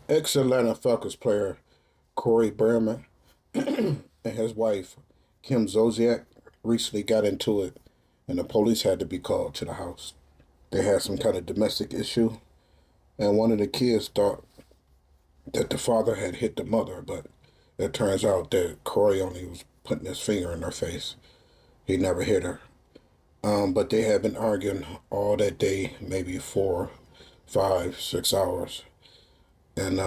Ex-Atlanta Falcons player Kroy Bierman and his wife Kim Zolciak recently got into it, and the police had to be called to the house. They had some kind of domestic issue, and one of the kids thought that the father had hit the mother, but it turns out that Kroy only was putting his finger in her face. He never hit her. But they had been arguing all that day, maybe 4, 5, 6 hours, and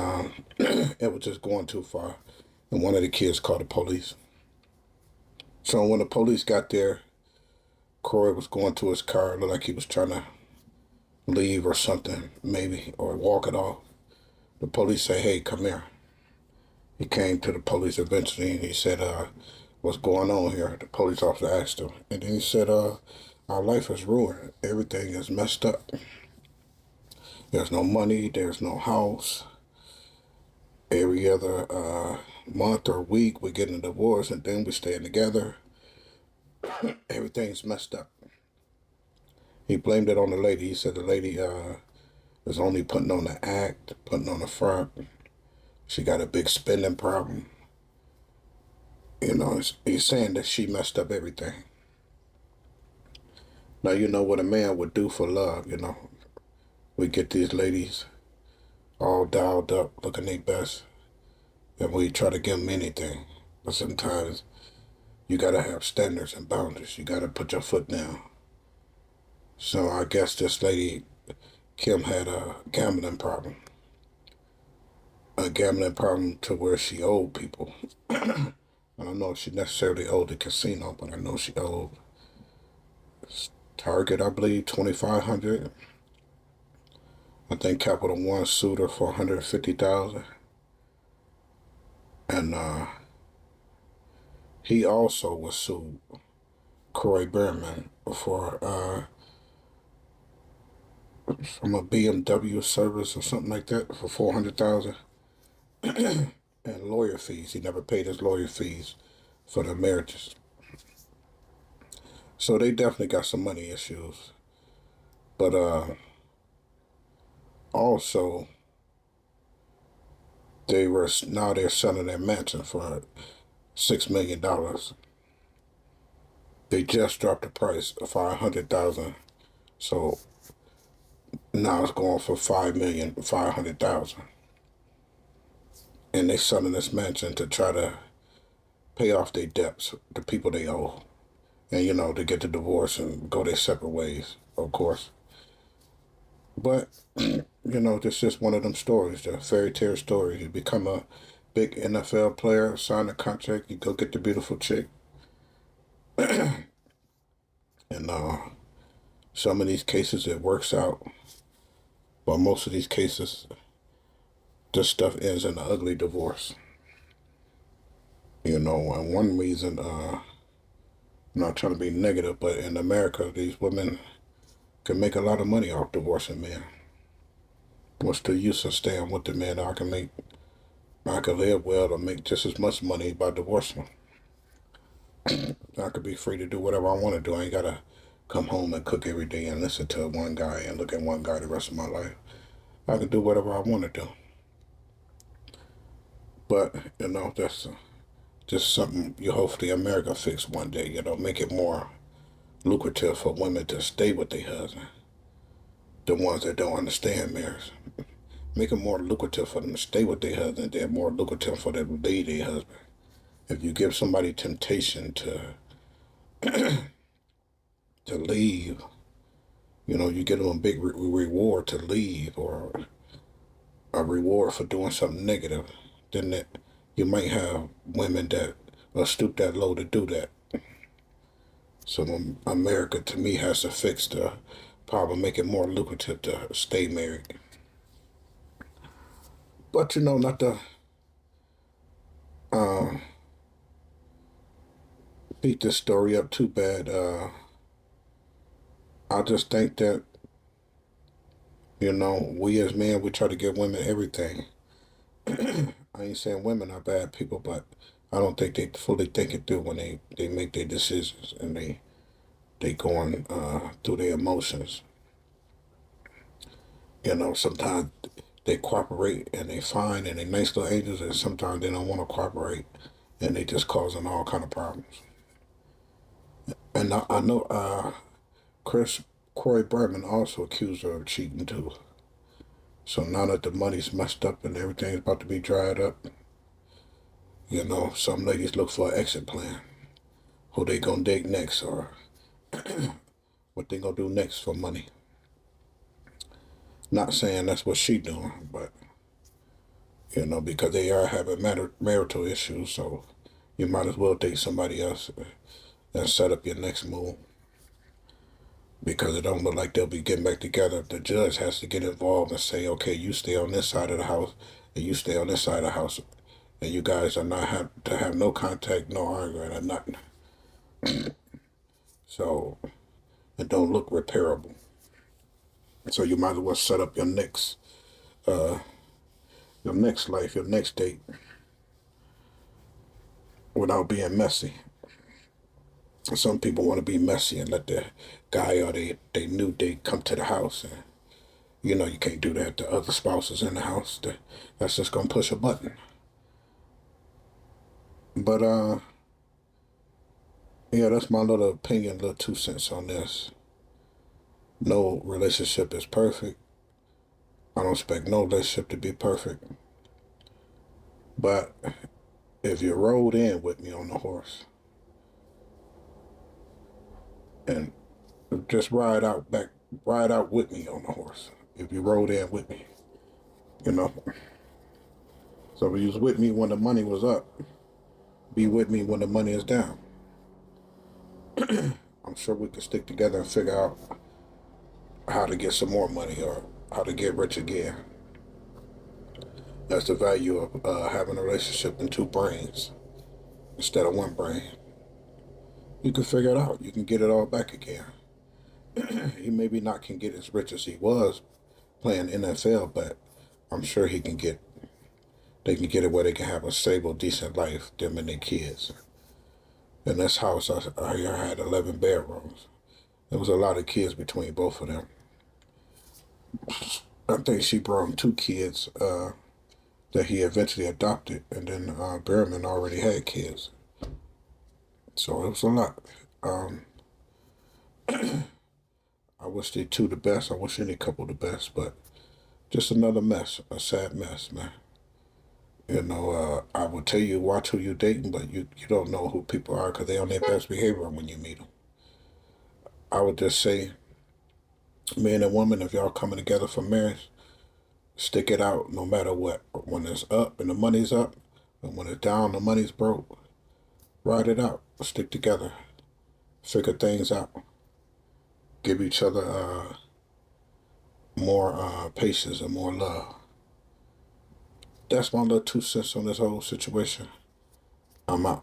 it was just going too far. And one of the kids called the police. So when the police got there, Kroy was going to his car. It looked like he was trying to leave or something, maybe, or walk it off. The police say, "Hey, come here." He came to the police eventually, and he said, "What's going on here?" The police officer asked him, and then he said, "Our life is ruined. Everything is messed up. There's no money. There's no house. Every other month or week, we're getting a divorce, and then we're staying together. Everything's messed up." He blamed it on the lady. He said the lady was only putting on the act, putting on the front. She got a big spending problem. He's saying that she messed up everything. Now, you know what a man would do for love. We get these ladies all dialed up, looking their best, and we try to give them anything. But sometimes you got to have standards and boundaries. You got to put your foot down. So I guess this lady, Kim, had a gambling problem. A gambling problem to where she owed people. I don't know if she necessarily owed the casino, but I know she owed Target, I believe, 2,500. I think Capital One sued her for 150,000. And he also was sued, Kroy Bierman, for from a BMW service or something like that for 400,000. And lawyer fees. He never paid his lawyer fees for the marriages. So they definitely got some money issues. But also they're selling their mansion for $6 million. They just dropped the price of 500,000. So now it's going for 5,500,000. And they selling this mansion to try to pay off their debts, the people they owe. And, to get the divorce and go their separate ways, of course. But, this is just one of them stories, the fairy tale stories. You become a big NFL player, sign a contract, you go get the beautiful chick. And some of these cases, it works out. But most of these cases, this stuff ends in an ugly divorce. And one reason, I'm not trying to be negative, but in America, these women can make a lot of money off divorcing men. What's the use of staying with the man? I can live well or make just as much money by divorcing them. I could be free to do whatever I want to do. I ain't gotta come home and cook every day and listen to one guy and look at one guy the rest of my life. I can do whatever I want to do. But, that's just something you hopefully America fix one day, make it more lucrative for women to stay with their husband. The ones that don't understand marriage. Make it more lucrative for them to stay with their husband. They're more lucrative for them to leave their husband. If you give somebody temptation to to leave, you get them a big reward to leave, or a reward for doing something negative, then you might have women that will stoop that low to do that. So America, to me, has to fix the problem, make it more lucrative to stay married. But, not to beat this story up too bad. I just think that, we as men, we try to give women everything. I ain't saying women are bad people, but I don't think they fully think it through when they make their decisions, and they going through their emotions. Sometimes they cooperate and they fine and they nice little angels, and sometimes they don't want to cooperate and they just causing all kind of problems. And I know Kroy Bierman also accused her of cheating too. So now that the money's messed up and everything's about to be dried up, some ladies look for an exit plan. Who they gonna date next, or what they gonna do next for money. Not saying that's what she doing, but because they are having marital issues, so you might as well date somebody else and set up your next move. Because it don't look like they'll be getting back together. The judge has to get involved and say, okay, you stay on this side of the house, and you stay on this side of the house, and you guys are not to have no contact, no arguing, or nothing. So it don't look repairable. So you might as well set up your next life, your next date, without being messy. Some people want to be messy and let their guy or they new date come to the house, and you can't do that. The other spouse is in the house. That's just gonna push a button. But yeah, that's my little opinion, little 2 cents on this. No relationship is perfect. I don't expect no relationship to be perfect. But if you rode in with me on the horse and just ride out with me on the horse. If you rode in with me, you know. So if you was with me when the money was up, be with me when the money is down. I'm sure we could stick together and figure out how to get some more money or how to get rich again. That's the value of having a relationship in two brains instead of one brain. You can figure it out. You can get it all back again. He maybe not can get as rich as he was playing NFL, but I'm sure they can get it where they can have a stable, decent life, them and their kids. In this house, I had 11 bedrooms. There was a lot of kids between both of them. I think she brought him 2 kids that he eventually adopted, and then Bierman already had kids. So it was a lot. I wish they two the best. I wish any couple the best, but just another mess, a sad mess, man. I will tell you, watch who you dating, but you don't know who people are because they on their best behavior when you meet them. I would just say, man and woman, if y'all coming together for marriage, stick it out no matter what. When it's up and the money's up, and when it's down, the money's broke, ride it out. Stick together. Figure things out. Give each other more patience and more love. That's my little 2 cents on this whole situation. I'm out.